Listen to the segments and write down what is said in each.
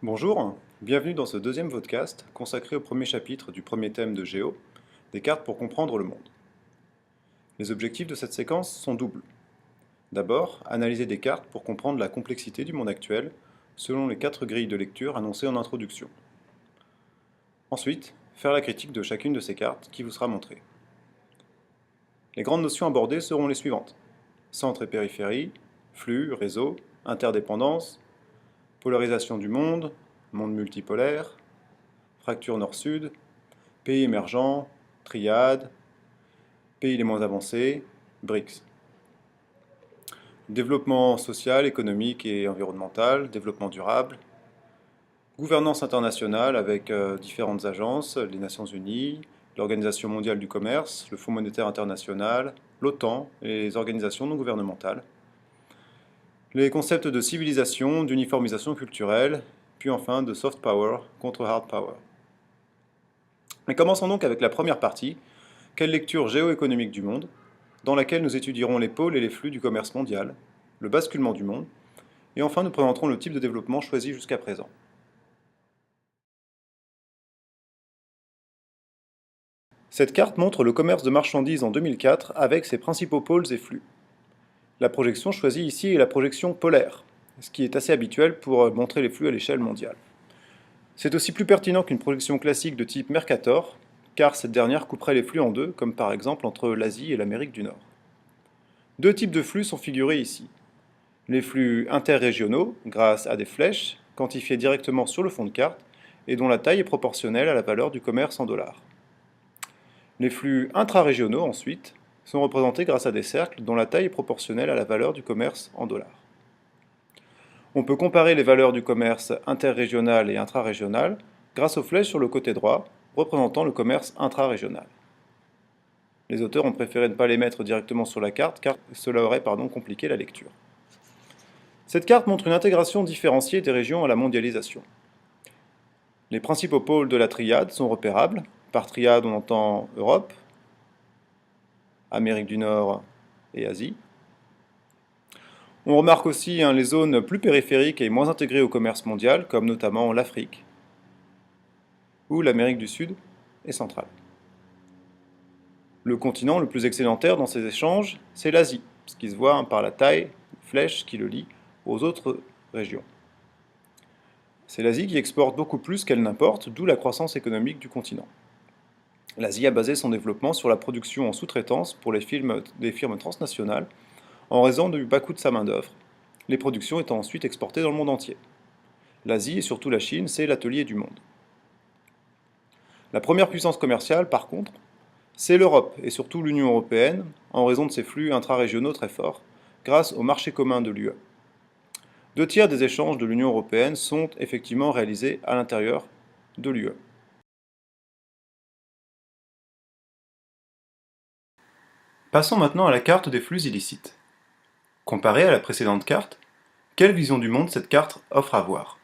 Bonjour, bienvenue dans ce deuxième podcast consacré au premier chapitre du premier thème de Géo, des cartes pour comprendre le monde. Les objectifs de cette séquence sont doubles. D'abord, analyser des cartes pour comprendre la complexité du monde actuel, selon les 4 grilles de lecture annoncées en introduction. Ensuite, faire la critique de chacune de ces cartes qui vous sera montrée. Les grandes notions abordées seront les suivantes: centre et périphérie, flux, réseau, interdépendance, polarisation du monde multipolaire, fracture nord-sud, pays émergents, triade, pays les moins avancés, BRICS. Développement social, économique et environnemental, développement durable, gouvernance internationale avec différentes agences, les Nations Unies, l'Organisation mondiale du commerce, le Fonds monétaire international, l'OTAN et les organisations non gouvernementales. Les concepts de civilisation, d'uniformisation culturelle, puis enfin de soft power contre hard power. Mais commençons donc avec la première partie, quelle lecture géoéconomique du monde, dans laquelle nous étudierons les pôles et les flux du commerce mondial, le basculement du monde, et enfin nous présenterons le type de développement choisi jusqu'à présent. Cette carte montre le commerce de marchandises en 2004 avec ses principaux pôles et flux. La projection choisie ici est la projection polaire, ce qui est assez habituel pour montrer les flux à l'échelle mondiale. C'est aussi plus pertinent qu'une projection classique de type Mercator, car cette dernière couperait les flux en deux, comme par exemple entre l'Asie et l'Amérique du Nord. Deux types de flux sont figurés ici. Les flux interrégionaux, grâce à des flèches, quantifiées directement sur le fond de carte, et dont la taille est proportionnelle à la valeur du commerce en dollars. Les flux intrarégionaux, ensuite, sont représentés grâce à des cercles dont la taille est proportionnelle à la valeur du commerce en dollars. On peut comparer les valeurs du commerce interrégional et intrarégional grâce aux flèches sur le côté droit, représentant le commerce intrarégional. Les auteurs ont préféré ne pas les mettre directement sur la carte car cela aurait compliqué la lecture. Cette carte montre une intégration différenciée des régions à la mondialisation. Les principaux pôles de la triade sont repérables. Par triade, on entend Europe, Amérique du Nord et Asie. On remarque aussi les zones plus périphériques et moins intégrées au commerce mondial, comme notamment l'Afrique ou l'Amérique du Sud et centrale. Le continent le plus excédentaire dans ces échanges, c'est l'Asie, ce qui se voit par la taille, flèche qui le lie aux autres régions. C'est l'Asie qui exporte beaucoup plus qu'elle n'importe, d'où la croissance économique du continent. L'Asie a basé son développement sur la production en sous-traitance pour des firmes transnationales, en raison du bas coût de sa main-d'œuvre, les productions étant ensuite exportées dans le monde entier. L'Asie et surtout la Chine, c'est l'atelier du monde. La première puissance commerciale, par contre, c'est l'Europe et surtout l'Union européenne, en raison de ses flux intrarégionaux très forts, grâce au marché commun de l'UE. 2/3 des échanges de l'Union européenne sont effectivement réalisés à l'intérieur de l'UE. Passons maintenant à la carte des flux illicites. Comparée à la précédente carte, quelle vision du monde cette carte offre à voir?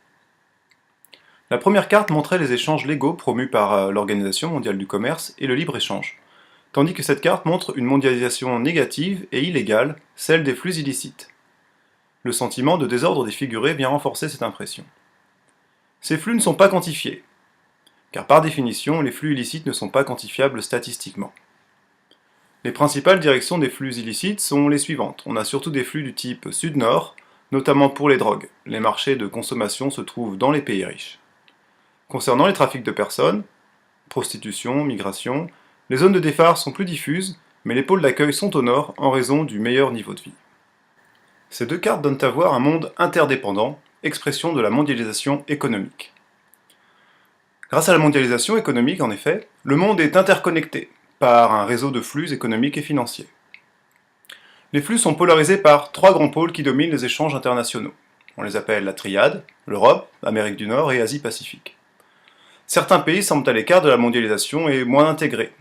La première carte montrait les échanges légaux promus par l'Organisation mondiale du commerce et le libre-échange, tandis que cette carte montre une mondialisation négative et illégale, celle des flux illicites. Le sentiment de désordre défiguré vient renforcer cette impression. Ces flux ne sont pas quantifiés, car par définition, les flux illicites ne sont pas quantifiables statistiquement. Les principales directions des flux illicites sont les suivantes. On a surtout des flux du type sud-nord, notamment pour les drogues. Les marchés de consommation se trouvent dans les pays riches. Concernant les trafics de personnes, prostitution, migration, les zones de départ sont plus diffuses, mais les pôles d'accueil sont au nord en raison du meilleur niveau de vie. Ces deux cartes donnent à voir un monde interdépendant, expression de la mondialisation économique. Grâce à la mondialisation économique, en effet, le monde est interconnecté par un réseau de flux économiques et financiers. Les flux sont polarisés par 3 grands pôles qui dominent les échanges internationaux. On les appelle la triade, l'Europe, l'Amérique du Nord et Asie-Pacifique. Certains pays semblent à l'écart de la mondialisation et moins intégrés.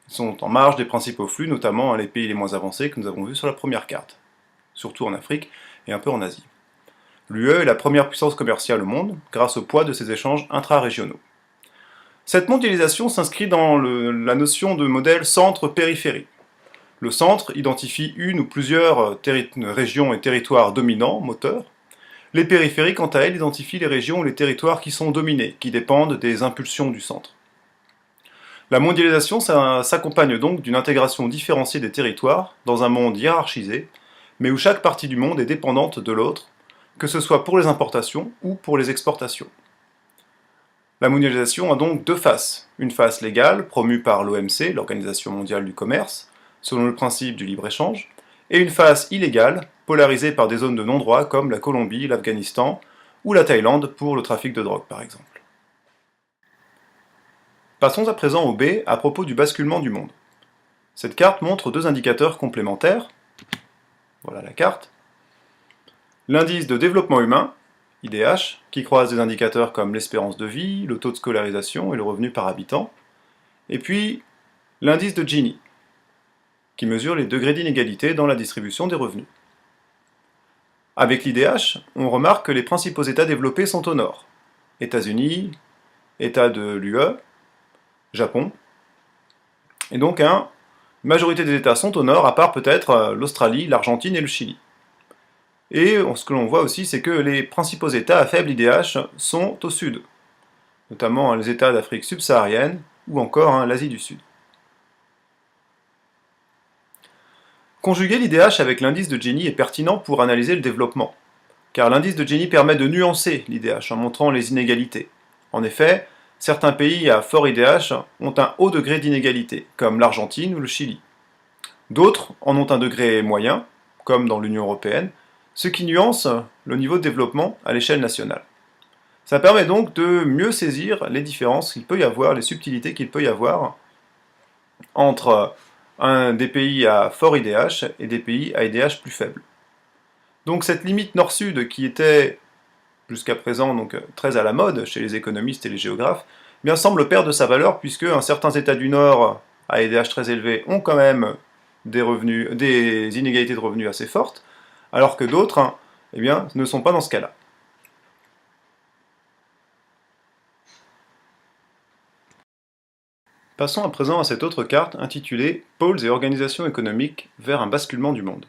Ils sont en marge des principaux flux, notamment les pays les moins avancés que nous avons vus sur la première carte, surtout en Afrique et un peu en Asie. L'UE est la première puissance commerciale au monde, grâce au poids de ses échanges intra-régionaux. Cette mondialisation s'inscrit dans la notion de modèle centre-périphérie. Le centre identifie une ou plusieurs régions et territoires dominants, moteurs. Les périphéries, quant à elles, identifient les régions ou les territoires qui sont dominés, qui dépendent des impulsions du centre. La mondialisation s'accompagne donc d'une intégration différenciée des territoires dans un monde hiérarchisé, mais où chaque partie du monde est dépendante de l'autre, que ce soit pour les importations ou pour les exportations. La mondialisation a donc deux faces. Une face légale, promue par l'OMC, l'Organisation mondiale du commerce, selon le principe du libre-échange, et une face illégale, polarisée par des zones de non-droit comme la Colombie, l'Afghanistan ou la Thaïlande pour le trafic de drogue par exemple. Passons à présent au B à propos du basculement du monde. Cette carte montre deux indicateurs complémentaires. Voilà la carte. L'indice de développement humain, IDH, qui croise des indicateurs comme l'espérance de vie, le taux de scolarisation et le revenu par habitant. Et puis, l'indice de Gini, qui mesure les degrés d'inégalité dans la distribution des revenus. Avec l'IDH, on remarque que les principaux États développés sont au nord. États-Unis, États de l'UE, Japon. Et donc, la majorité des États sont au nord, à part peut-être l'Australie, l'Argentine et le Chili. Et ce que l'on voit aussi, c'est que les principaux États à faible IDH sont au sud, notamment les États d'Afrique subsaharienne ou encore l'Asie du Sud. Conjuguer l'IDH avec l'indice de Gini est pertinent pour analyser le développement, car l'indice de Gini permet de nuancer l'IDH en montrant les inégalités. En effet, certains pays à fort IDH ont un haut degré d'inégalité, comme l'Argentine ou le Chili. D'autres en ont un degré moyen, comme dans l'Union européenne, ce qui nuance le niveau de développement à l'échelle nationale. Ça permet donc de mieux saisir les différences qu'il peut y avoir, les subtilités qu'il peut y avoir entre des pays à fort IDH et des pays à IDH plus faible. Donc cette limite nord-sud qui était jusqu'à présent donc très à la mode chez les économistes et les géographes, eh bien semble perdre de sa valeur puisque certains États du Nord à IDH très élevé ont quand même des inégalités de revenus assez fortes, alors que d'autres eh bien, ne sont pas dans ce cas-là. Passons à présent à cette autre carte intitulée « Pôles et organisations économiques vers un basculement du monde ».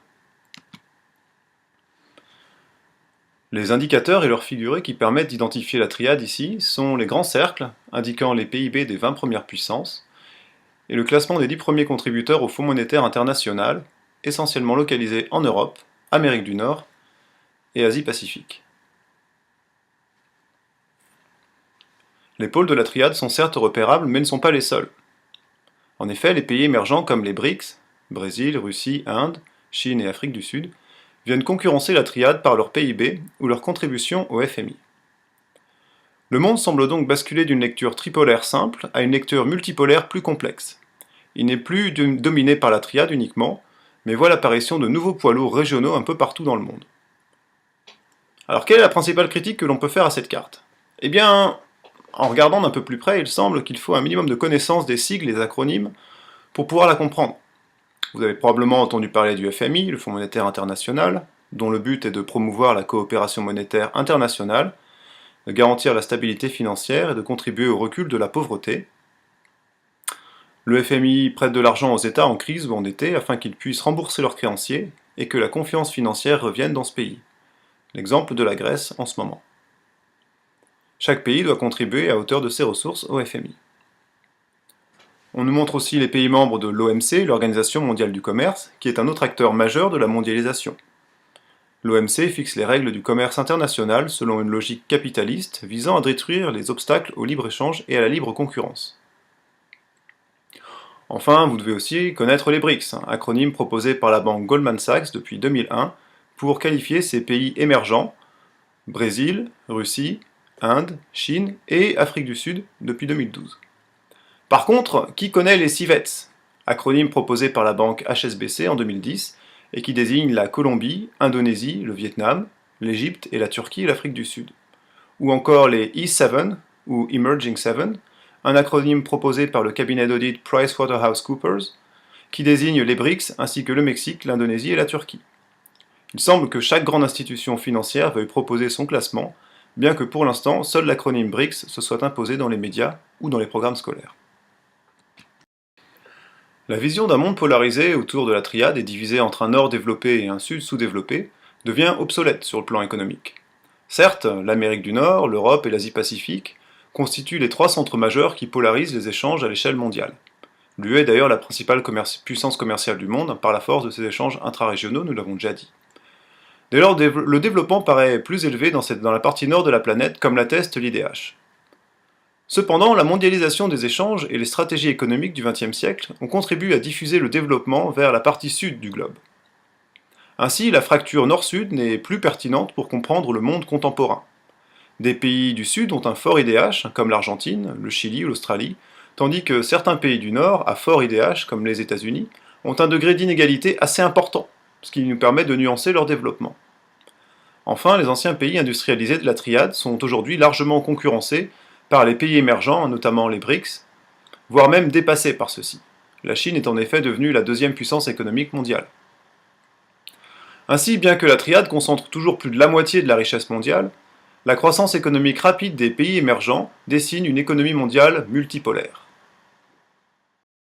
Les indicateurs et leurs figurés qui permettent d'identifier la triade ici sont les grands cercles, indiquant les PIB des 20 premières puissances, et le classement des 10 premiers contributeurs au Fonds monétaire international, essentiellement localisé en Europe, Amérique du Nord et Asie-Pacifique. Les pôles de la triade sont certes repérables, mais ne sont pas les seuls. En effet, les pays émergents comme les BRICS, Brésil, Russie, Inde, Chine et Afrique du Sud, viennent concurrencer la triade par leur PIB ou leur contribution au FMI. Le monde semble donc basculer d'une lecture tripolaire simple à une lecture multipolaire plus complexe. Il n'est plus dominé par la triade uniquement, mais voit l'apparition de nouveaux poids lourds régionaux un peu partout dans le monde. Alors quelle est la principale critique que l'on peut faire à cette carte? Eh bien, en regardant d'un peu plus près, il semble qu'il faut un minimum de connaissance des sigles et des acronymes pour pouvoir la comprendre. Vous avez probablement entendu parler du FMI, le Fonds monétaire international, dont le but est de promouvoir la coopération monétaire internationale, de garantir la stabilité financière et de contribuer au recul de la pauvreté. Le FMI prête de l'argent aux États en crise ou endettés afin qu'ils puissent rembourser leurs créanciers et que la confiance financière revienne dans ce pays. L'exemple de la Grèce en ce moment. Chaque pays doit contribuer à hauteur de ses ressources au FMI. On nous montre aussi les pays membres de l'OMC, l'Organisation mondiale du commerce, qui est un autre acteur majeur de la mondialisation. L'OMC fixe les règles du commerce international selon une logique capitaliste visant à détruire les obstacles au libre-échange et à la libre concurrence. Enfin, vous devez aussi connaître les BRICS, acronyme proposé par la banque Goldman Sachs depuis 2001 pour qualifier ces pays émergents, Brésil, Russie, Inde, Chine et Afrique du Sud depuis 2012. Par contre, qui connaît les CIVETS, acronyme proposé par la banque HSBC en 2010 et qui désigne la Colombie, Indonésie, le Vietnam, l'Égypte et la Turquie et l'Afrique du Sud. Ou encore les E7 ou Emerging 7, un acronyme proposé par le cabinet d'audit PricewaterhouseCoopers qui désigne les BRICS ainsi que le Mexique, l'Indonésie et la Turquie. Il semble que chaque grande institution financière veuille proposer son classement, bien que pour l'instant, seul l'acronyme BRICS se soit imposé dans les médias ou dans les programmes scolaires. La vision d'un monde polarisé autour de la triade et divisé entre un nord développé et un sud sous-développé devient obsolète sur le plan économique. Certes, l'Amérique du Nord, l'Europe et l'Asie-Pacifique constituent les trois centres majeurs qui polarisent les échanges à l'échelle mondiale. L'UE est d'ailleurs la principale puissance commerciale du monde par la force de ses échanges intrarégionaux, nous l'avons déjà dit. Dès lors, le développement paraît plus élevé dans la partie nord de la planète, comme l'atteste l'IDH. Cependant, la mondialisation des échanges et les stratégies économiques du XXe siècle ont contribué à diffuser le développement vers la partie sud du globe. Ainsi, la fracture nord-sud n'est plus pertinente pour comprendre le monde contemporain. Des pays du sud ont un fort IDH, comme l'Argentine, le Chili ou l'Australie, tandis que certains pays du nord, à fort IDH, comme les États-Unis, ont un degré d'inégalité assez important, ce qui nous permet de nuancer leur développement. Enfin, les anciens pays industrialisés de la triade sont aujourd'hui largement concurrencés par les pays émergents, notamment les BRICS, voire même dépassés par ceux-ci. La Chine est en effet devenue la deuxième puissance économique mondiale. Ainsi, bien que la triade concentre toujours plus de la moitié de la richesse mondiale, la croissance économique rapide des pays émergents dessine une économie mondiale multipolaire.